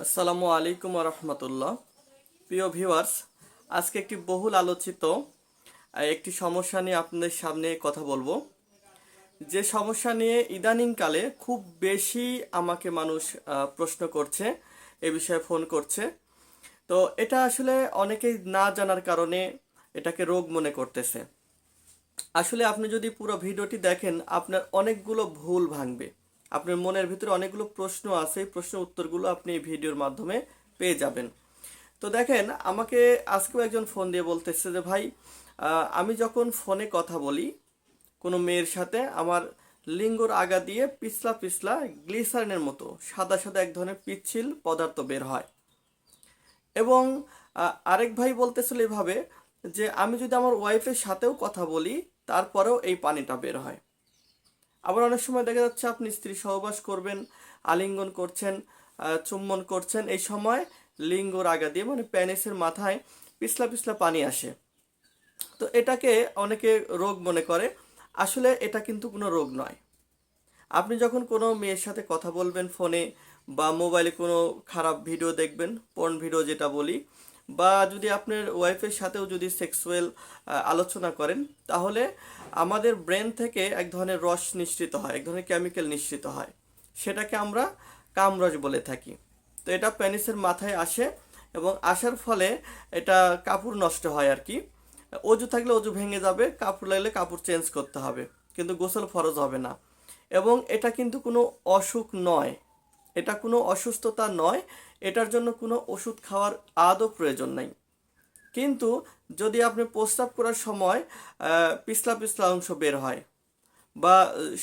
আসসালামু আলাইকুম রহমতুল্লাহ। প্রিয় ভিউয়ার্স, আজকে একটি বহুল আলোচিত একটি সমস্যা নিয়ে আপনাদের সামনে কথা বলবো। যে সমস্যা নিয়ে ইদানিংকালে খুব বেশি আমাকে মানুষ প্রশ্ন করছে, এ বিষয়ে ফোন করছে। তো এটা আসলে অনেকেই না জানার কারণে এটাকে রোগ মনে করতেছে। আসলে আপনি যদি পুরো ভিডিওটি দেখেন, আপনার অনেকগুলো ভুল ভাঙবে। আপনার মনের ভিতরে অনেকগুলো প্রশ্ন আছে, এই প্রশ্নের উত্তরগুলো আপনি এই ভিডিওর মাধ্যমে পেয়ে যাবেন। তো দেখেন, আমাকে আজকেও একজন ফোন দিয়ে বলতেছে যে ভাই, আমি যখন ফোনে কথা বলি কোনো মেয়ের সাথে, আমার লিঙ্গর আগা দিয়ে পিছলা পিছলা গ্লিসারিনের মতো সাদা সাদা এক ধরনের পিচ্ছিল পদার্থ বের হয়। এবং আরেক ভাই বলতেছিল এভাবে যে আমি যদি আমার ওয়াইফের সাথেও কথা বলি তারপরেও এই পানিটা বের হয়। আবার অনেক সময় দেখা যাচ্ছে আপনি স্ত্রী সহবাস করবেন, আলিঙ্গন করছেন, চুম্বন করছেন, এই সময় লিঙ্গর আগা দিয়ে মানে প্যানিসের মাথায় পিছলা পিছলা পানি আসে। তো এটাকে অনেকে রোগ মনে করে। আসলে এটা কিন্তু কোনো রোগ নয়। আপনি যখন কোনো মেয়ের সাথে কথা বলবেন ফোনে, বা মোবাইলে কোনো খারাপ ভিডিও দেখবেন, পর্ন ভিডিও যেটা বলি, বা যদি আপনার ওয়াইফের সাথেও যদি সেক্সুয়াল আলোচনা করেন, তাহলে আমাদের ব্রেন থেকে এক ধরনের রস নিঃসৃত হয়, এক ধরনের কেমিক্যাল নিঃসৃত হয়। সেটাকে আমরা কামরস বলে থাকি। তো এটা পেনিসের মাথায় আসে, এবং আসার ফলে এটা কাপড় নষ্ট হয় আর কি। অজু থাকলে অজু ভেঙে যাবে, কাপড় লাগলে কাপড় চেঞ্জ করতে হবে, কিন্তু গোসল ফরজ হবে না। এবং এটা কিন্তু কোনো অসুখ নয়, এটা কোনো অসুস্থতা নয়, এটার জন্য কোনো ওষুধ খাওয়ার আদৌ প্রয়োজন নাই। কিন্তু যদি আপনি প্রস্রাব করার সময় পিছলা পিছলা অংশ বের হয়, বা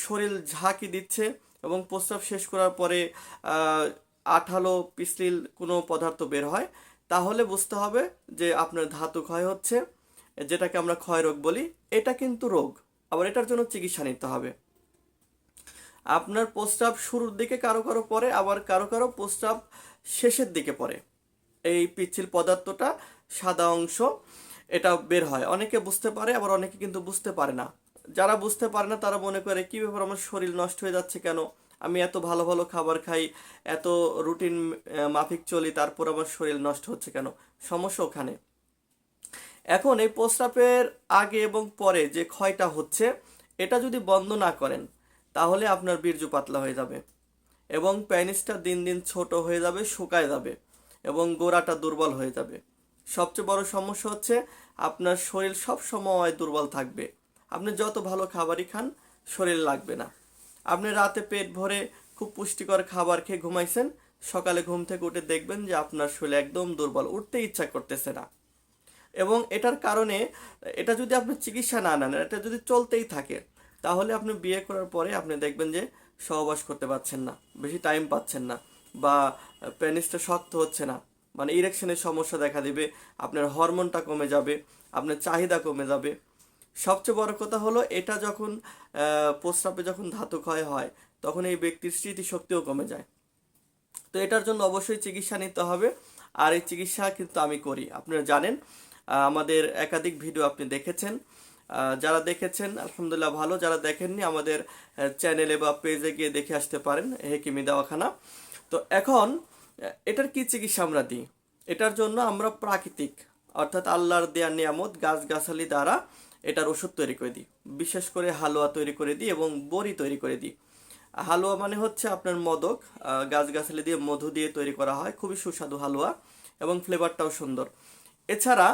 শরীর ঝাঁকি দিচ্ছে এবং প্রস্রাব শেষ করার পরে আহ, আঠালো পিছলিল কোনো পদার্থ বের হয়, তাহলে বুঝতে হবে যে আপনার ধাতু ক্ষয় হচ্ছে, যেটাকে আমরা ক্ষয় রোগ বলি। এটা কিন্তু রোগ, আবার এটার জন্য চিকিৎসা নিতে হবে। আপনার প্রস্রাব শুরুর দিকে কারো কারো পড়ে, আবার কারো কারো প্রস্রাব শেষের দিকে পড়ে। এই পিচ্ছিল পদার্থটা, সাদা অংশ, এটা বের হয়। অনেকে বুঝতে পারে, আবার অনেকে কিন্তু বুঝতে পারে না। যারা বুঝতে পারে না তারা মনে করে কি ব্যাপার, আমার শরীর নষ্ট হয়ে যাচ্ছে কেন, আমি এত ভালো ভালো খাবার খাই, এত রুটিন মাফিক চলি, তারপর আমার শরীর নষ্ট হচ্ছে কেন। সমস্যা ওখানে। এখন এই প্রস্রাবের আগে এবং পরে যে ক্ষয়টা হচ্ছে, এটা যদি বন্ধ না করেন, তাহলে আপনার বীর্য পাতলা হয়ে যাবে, এবং পেনিসটা দিন দিন ছোট হয়ে যাবে, শুকায় যাবে, এবং গোড়াটা দুর্বল হয়ে যাবে। সবচেয়ে বড় সমস্যা হচ্ছে আপনার শরীর সব সময় দুর্বল থাকবে। আপনি যত ভালো খাবারই খান, শরীর লাগবে না। আপনি রাতে পেট ভরে খুব পুষ্টিকর খাবার খেয়ে ঘুমাইছেন, সকালে ঘুম থেকে উঠে দেখবেন যে আপনার শরীর একদম দুর্বল, উঠতে ইচ্ছা করতেছে না। এবং এটার কারণে, এটা যদি আপনি চিকিৎসা না নেন, এটা যদি চলতেই থাকে, তাহলে আপনি বিয়ে করার পরে আপনি দেখবেন যে সহবাস করতে পারছেন না, বেশি টাইম পাচ্ছেন না, বা পেনিসটা শক্ত হচ্ছে না, মানে ইরেকশনের সমস্যা দেখা দিবে, আপনার হরমোনটা কমে যাবে, আপনার চাহিদা কমে যাবে। সবচেয়ে বড় কথা হলো, এটা যখন প্রস্রাবে যখন ধাতু ক্ষয় হয়, তখন এই ব্যক্তির স্মৃতিশক্তিও কমে যায়। তো এটার জন্য অবশ্যই চিকিৎসা নিতে হবে। আর এই চিকিৎসা কিন্তু আমি করি, আপনারা জানেন। আমাদের একাধিক ভিডিও আপনি দেখেছেন। যারা দেখেছেন আলহামদুলিল্লাহ ভালো, যারা দেখেননি আমাদের চ্যানেলে বা পেজে গিয়ে দেখে আসতে পারেন, হেকিমি দেওয়াখানা। তো এখন এটার কি চিকিৎসা আমরা দিই? এটার জন্য আমরা প্রাকৃতিক, অর্থাৎ আল্লাহর দেয়া নিয়ামত গাছগাছালি দ্বারা এটার ওষুধ তৈরি করে দিই। বিশেষ করে হালুয়া তৈরি করে দিই এবং বড়ি তৈরি করে দিই। হালুয়া মানে হচ্ছে আপনার মোদক, গাছগাছালি দিয়ে মধু দিয়ে তৈরি করা হয়, খুবই সুস্বাদু হালুয়া, এবং ফ্লেভারটাও সুন্দর। এছাড়া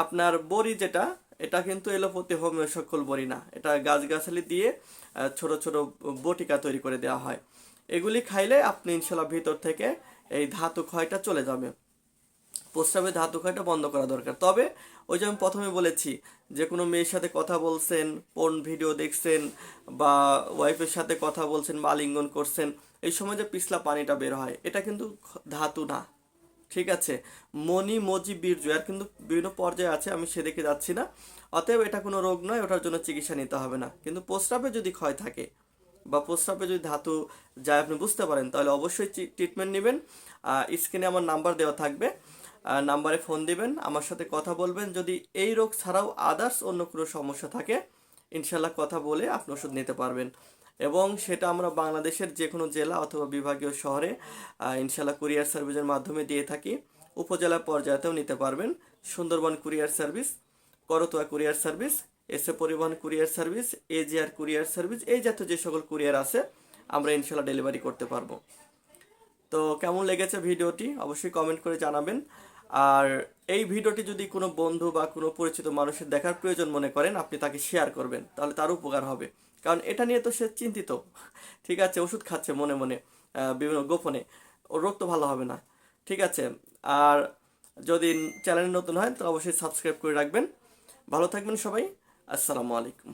আপনার বড়ি যেটা, এটা কিন্তু এলোপতি হোমিও সকল বড়ি না, এটা গাছগাছালি দিয়ে ছোট ছোট বটিকা তৈরি করে দেওয়া হয়। এগুলি খাইলে আপনি ইনশাল্লাহ ভিতর থেকে এই ধাতু ক্ষয়টা চলে যাবে। প্রস্রাবে ধাতু ক্ষয়টা বন্ধ করা দরকার। তবে ওই যে আমি প্রথমে বলেছি, যে কোনো মেয়ের সাথে কথা বলছেন, পোর্ন ভিডিও দেখছেন, বা ওয়াইফের সাথে কথা বলছেন বা আলিঙ্গন করছেন, এই সময় যে পিছলা পানিটা বের হয়, এটা কিন্তু ধাতু না। ঠিক আছে? মনি মজি বীর্য আর কিন্তু বিভিন্ন পর্যায়ে আছে, আমি সেদিকে যাচ্ছি না। অতএব এটা কোনো রোগ নয়, ওটার জন্য চিকিৎসা নিতে হবে না। কিন্তু প্রস্রাবে যদি ক্ষয় থাকে, বা প্রস্রাবে যদি ধাতু যায় আপনি বুঝতে পারেন, তাহলে অবশ্যই ট্রিটমেন্ট নেবেন। স্ক্রিনে আমার নাম্বার দেওয়া থাকবে, নাম্বারে ফোন দিবেন, আমার সাথে কথা বলবেন। যদি এই রোগ ছাড়াও আদার্স অন্য কোনো সমস্যা থাকে, ইনশাল্লাহ কথা বলে আপনি ওষুধ নিতে পারবেন। এবং সেটা আমরা বাংলাদেশের যে কোনো জেলা অথবা বিভাগীয় শহরে ইনশাল্লাহ কুরিয়ার সার্ভিসের মাধ্যমে দিয়ে থাকি। উপজেলা পর্যায়েতেও নিতে পারবেন। Sundarban courier service, Karatoya courier service, SA Paribahan courier service, AGR courier service, এই জাতীয় যে সকল কুরিয়ার আছে আমরা ইনশাল্লাহ ডেলিভারি করতে পারবো। তো কেমন লেগেছে ভিডিওটি অবশ্যই কমেন্ট করে জানাবেন। আর এই ভিডিওটি যদি কোনো বন্ধু বা কোনো পরিচিত মানুষের দেখার প্রয়োজন মনে করেন, আপনি তাকে শেয়ার করবেন, তাহলে তার উপকার হবে। কারণ এটা নিয়ে তো সে চিন্তিত, ঠিক আছে, ওষুধ খাচ্ছে মনে মনে, বিভিন্ন গোপনে, ওর রোগ তো ভালো হবে না, ঠিক আছে। আর যদি চ্যানেল নতুন হয় তো অবশ্যই সাবস্ক্রাইব করে রাখবেন। ভালো থাকবেন সবাই। আসসালামু আলাইকুম।